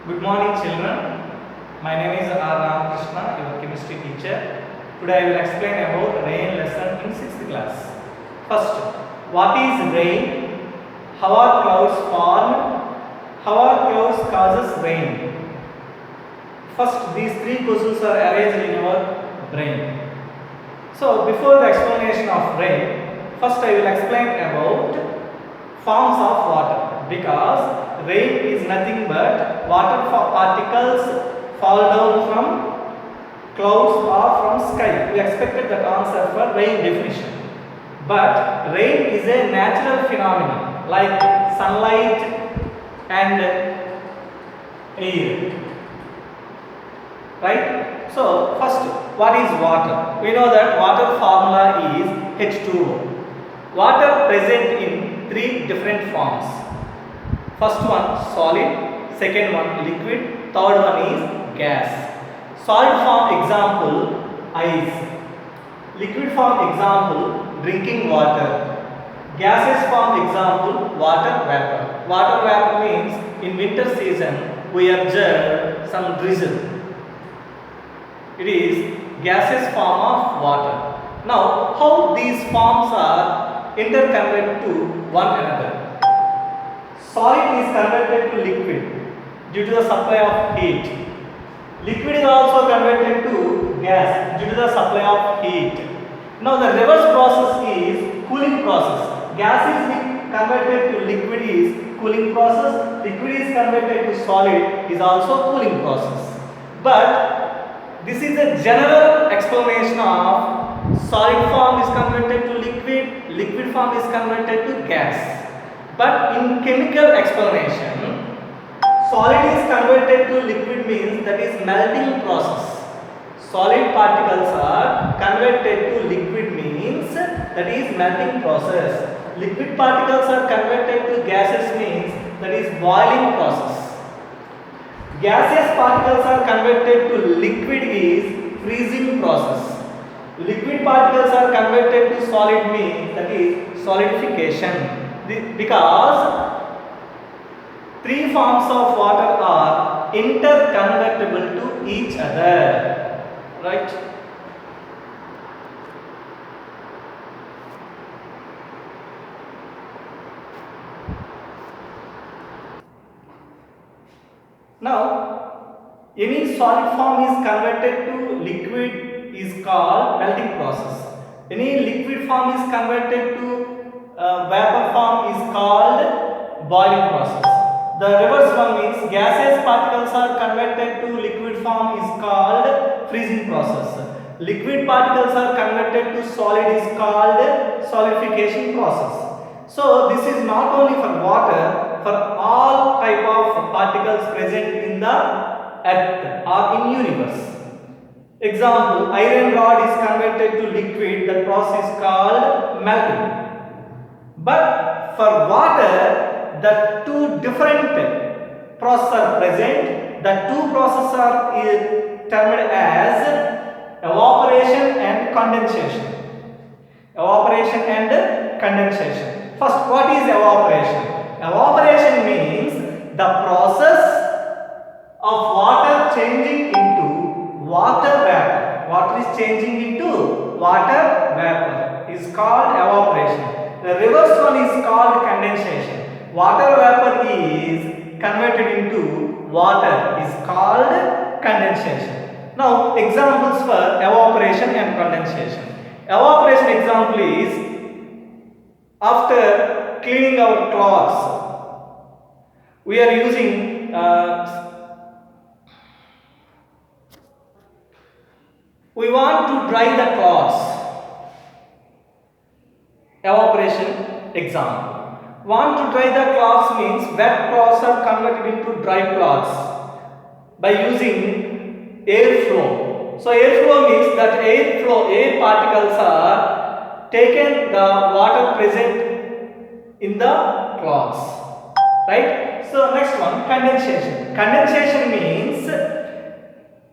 Good morning, children. My name is R. Ramakrishna, your chemistry teacher. Today I will explain about rain lesson in 6th class. First, what is rain? How are clouds formed? How are clouds causes rain? First, these three questions are arranged in your brain. So, before the explanation of rain, first I will explain about forms of water, because rain is nothing but water particles fall down from clouds or from sky. We expected that answer for rain definition. But rain is a natural phenomenon like sunlight and air. Right? So, first, what is water? We know that water formula is H2O. Water present in three different forms. First one solid, second one liquid, third one is gas. Solid form example ice. Liquid form example drinking water. Gaseous form example water vapor. Water vapor means in winter season we observe some drizzle. It is gaseous form of water. Now, how these forms are interconnected to one another? Solid is converted to liquid due to the supply of heat. Liquid is also converted to gas due to the supply of heat. Now, the reverse process is cooling process. Gas is converted to liquid is cooling process. Liquid is converted to solid is also cooling process. But this is a general explanation of solid form is converted to liquid, liquid form is converted to gas. But in chemical explanation, solid is converted to liquid means that is melting process. Solid particles are converted to liquid means that is melting process. Liquid particles are converted to gases means that is boiling process. Gaseous particles are converted to liquid is freezing process. Liquid particles are converted to solid means that is solidification. Because three forms of water are interconvertible to each other. Right? Now, any solid form is converted to liquid is called melting process. Any liquid form is converted to vapor form is called boiling process. The reverse one means gaseous particles are converted to liquid form is called freezing process. Liquid particles are converted to solid is called solidification process. So, this is not only for water, for all type of particles present in the earth or in universe. Example, iron rod is converted to liquid, that process is called melting. But for water, the two different processes are present. The two processes are termed as evaporation and condensation. Evaporation and condensation. First, what is evaporation? Evaporation means the process of water changing into water vapor. Water is changing into water vapor is called evaporation. The reverse one is called condensation. Water vapor is converted into water is called condensation. Now, examples for evaporation and condensation. Evaporation example is after cleaning our clothes, we are using we want to dry the cloths. Evaporation example. Want to dry the cloths means wet cloths are converted into dry cloths by using air flow. So airflow means that air particles are taken the water present in the cloths. Right? So next one, condensation. Condensation means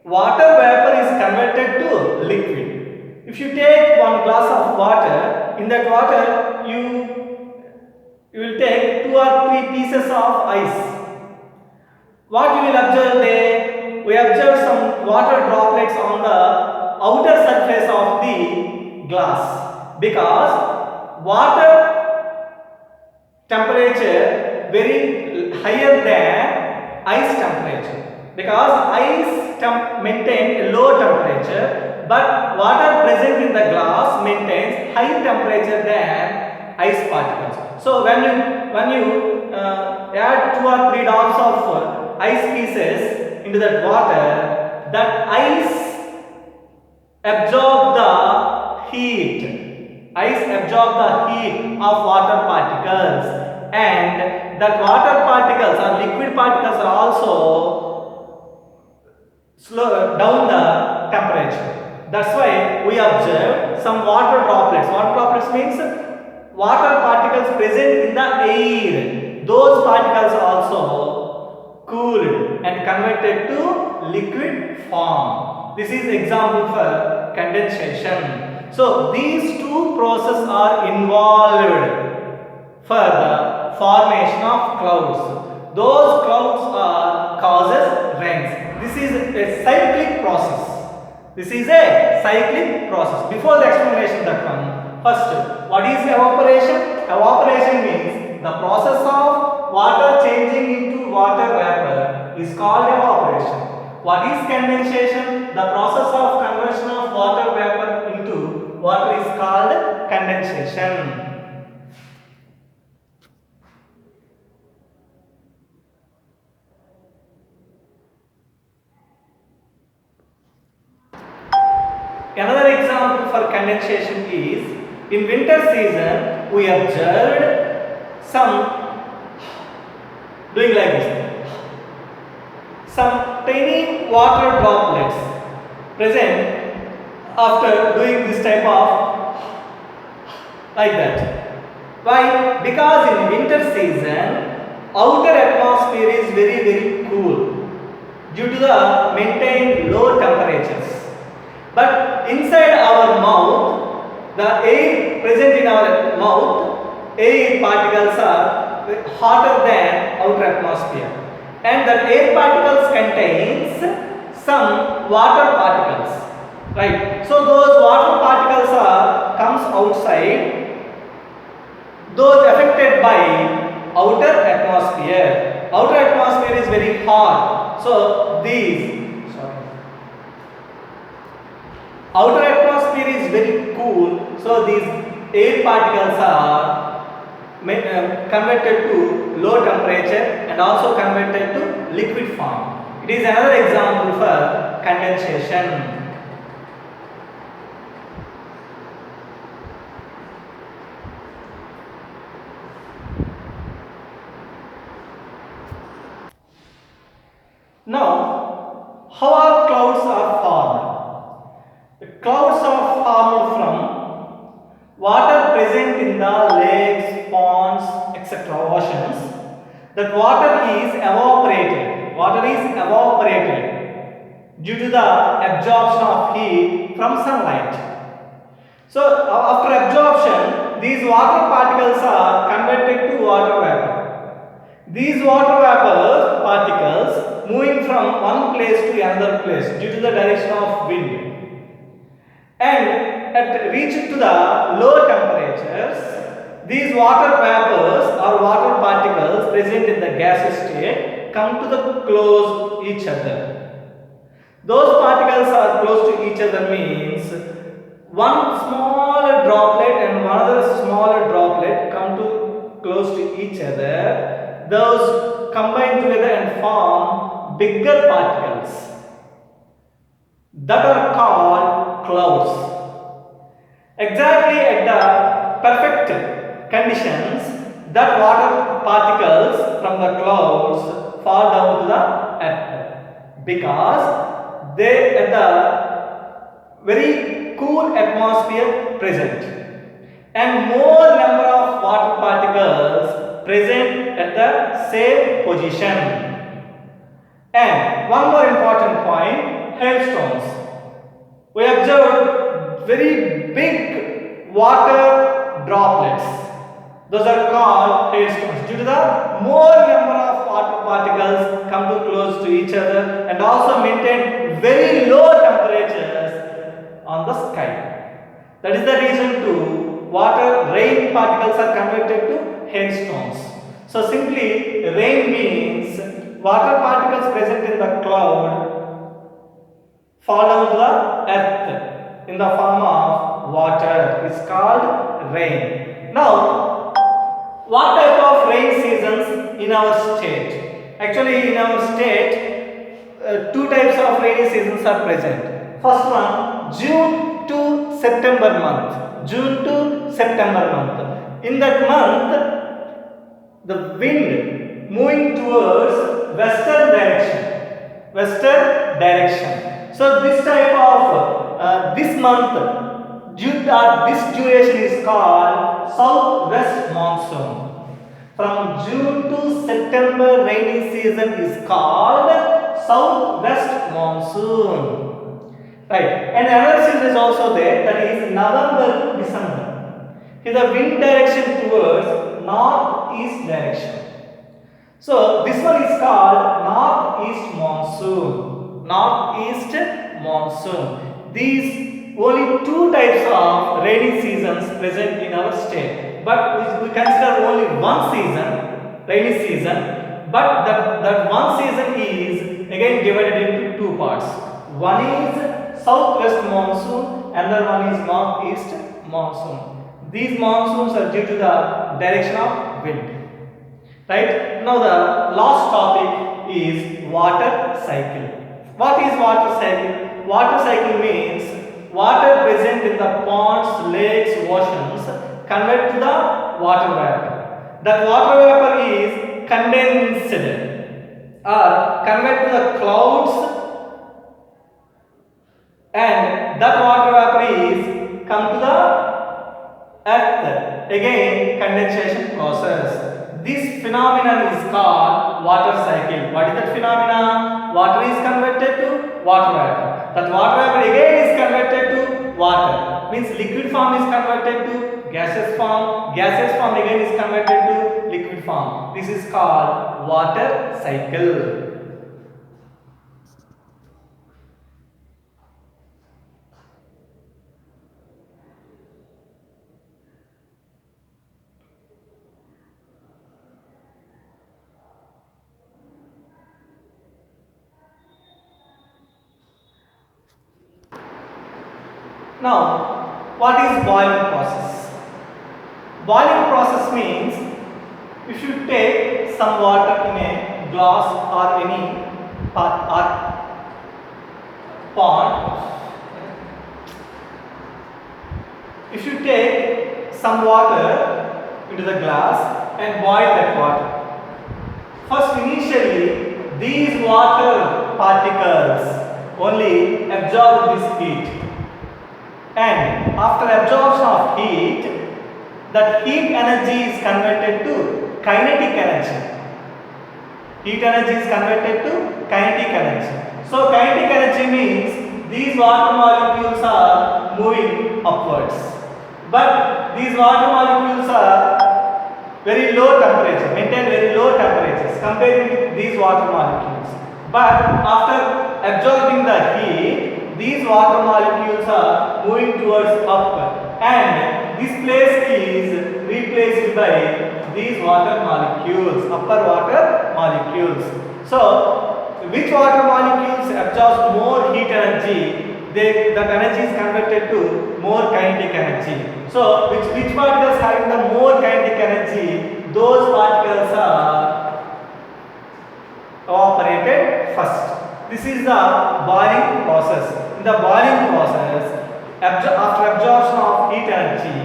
water vapor is converted to liquid. If you take one glass of water, in that water you will take 2 or 3 pieces of ice. What we will observe there? We observe some water droplets on the outer surface of the glass, because water temperature very higher than ice temperature, because ice maintain a low temperature, but water present in the glass maintains high temperature than ice particles. So when you add 2 or 3 drops of ice pieces into that water, that ice absorb the heat. Ice absorb the heat of water particles, and that water particles or liquid particles are also slow down the temperature. That's why we observe some water droplets. Water droplets means water particles present in the air. Those particles are also cooled and converted to liquid form. This is example for condensation. So these two processes are involved for the formation of clouds. Those clouds are causes rains. This is a cyclic process. This is a cyclic process. Before the explanation that one, first, what is evaporation? Evaporation means the process of water changing into water vapor is called evaporation. What is condensation? The process of conversion of water vapor into water is called condensation. Another example for condensation is in winter season we observed some doing like this. Some tiny water droplets present after doing this type of like that. Why? Because in winter season outer atmosphere is very cool due to the maintained low temperatures. But inside our mouth, the air present in our mouth, air particles are hotter than outer atmosphere, and the air particles contains some water particles, right? So those water particles are comes outside, those affected by outer atmosphere. Outer atmosphere is very hot, so these outer atmosphere is very cool, so these air particles are converted to low temperature and also converted to liquid form. It is another example for condensation. Now, how are clouds are formed? The clouds are formed from water present in the lakes, ponds, etc., oceans. That water is evaporated. Water is evaporated due to the absorption of heat from sunlight. So, after absorption, these water particles are converted to water vapor. These water vapor particles moving from one place to another place due to the direction of wind, and at reach to the low temperatures, these water vapors or water particles present in the gaseous state come to the close each other. Those particles are close to each other means one smaller droplet and one other smaller droplet come to close to each other. Those combine together and form bigger particles that are called clouds. Exactly at the perfect conditions, that water particles from the clouds fall down to the earth, because they at the very cool atmosphere present, and more number of water particles present at the same position. And one more important point, hailstones. We observed very big water droplets. Those are called hailstones due to the more number of water particles come to close to each other and also maintain very low temperatures on the sky. That is the reason to water rain particles are converted to hailstones. So simply rain means water particles present in the cloud fall down to the earth in the form of water is called rain. Now, what type of rain seasons in our state? Actually, in our state, two types of rainy seasons are present. First one, June to September month. June to September month. In that month, the wind moving towards western direction. Western direction. So this type of this month, this duration is called southwest monsoon. From June to September rainy season is called southwest monsoon. Right. And another season is also there, that is November, December. Here the wind direction towards northeast direction. So this one is called northeast monsoon. Northeast monsoon. These only two types of rainy seasons present in our state. But we consider only one season, rainy season. But that one season is again divided into two parts. One is southwest monsoon, another one is northeast monsoon. These monsoons are due to the direction of wind. Right? Now the last topic is water cycle. What is water cycle? Water cycle means water present in the ponds, lakes, oceans convert to the water vapor. That water vapor is condensed or convert to the clouds, and that water vapor is come to the earth. Again, condensation process. This phenomenon is called water cycle. What is that phenomenon? Water is converted to water vapor. That water vapor again is converted to water. Means liquid form is converted to gaseous form. Gaseous form again is converted to liquid form. This is called water cycle. Now, what is boiling process? Boiling process means if you take some water in a glass or any pond, if you take some water into the glass and boil that water, first initially these water particles only absorb this heat. And after absorption of heat, that heat energy is converted to kinetic energy. Heat energy is converted to kinetic energy. So kinetic energy means these water molecules are moving upwards. But these water molecules are very low temperature, maintain very low temperatures compared with these water molecules. But after absorbing the heat, these water molecules are moving towards upward, and this place is replaced by these water molecules, upper water molecules. So, which water molecules absorb more heat energy? That energy is converted to more kinetic energy. So, which particles having the more kinetic energy? Those particles are evaporated first. This is the boiling process. In the boiling process, after absorption of heat energy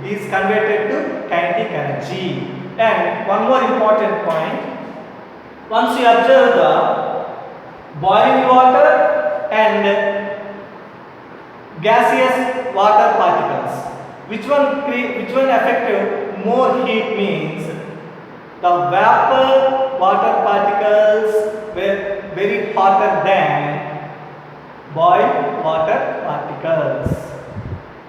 is converted to kinetic energy. And one more important point, once you observe the boiling water and gaseous water particles, which one affect more heat means the vapor water particles were very hotter than boiled water particles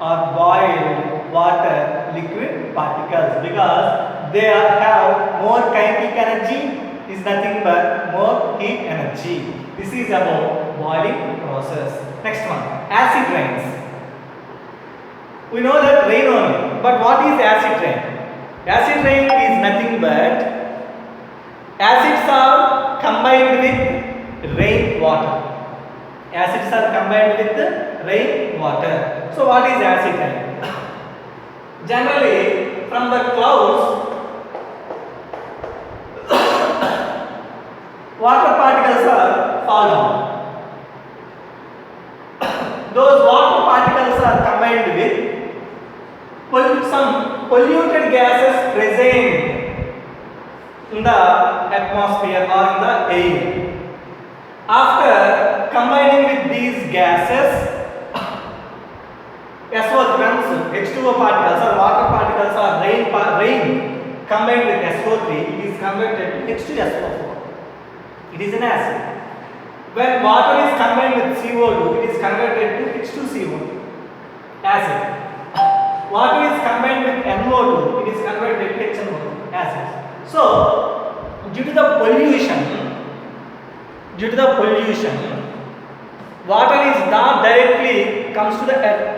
or boiled water liquid particles, because they have more kinetic energy, is nothing but more heat energy. This is about boiling process. Next one, acid rains. We know that rain only, but what is acid rain? Acid rain is nothing but acids are combined with rain water. Acids are combined with rain water. So what is acid rain? Generally from the clouds water particles are fall down. Those water particles are combined with some polluted gases present in the atmosphere or in the air. After combining with these gases, SO3 H2O particles or water particles or rain combined with SO3, it is converted to H2SO4. It is an acid. When water is combined with CO2, it is converted to H2CO2, acid. Water is combined with NO2, it is converted to HNO2, acid. So, due to the pollution, water is not directly comes to the earth.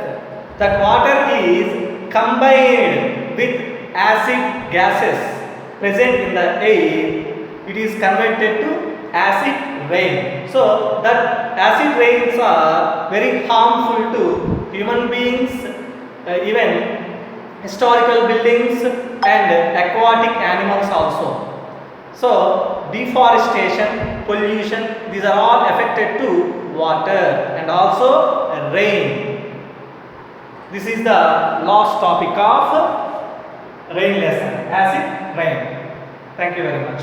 That water is combined with acid gases present in the air. It is converted to acid rain. So that acid rains are very harmful to human beings, even historical buildings and aquatic animals also. So deforestation, pollution, these are all affected to water and also rain. This is the last topic of rain lesson, acid rain. Thank you very much.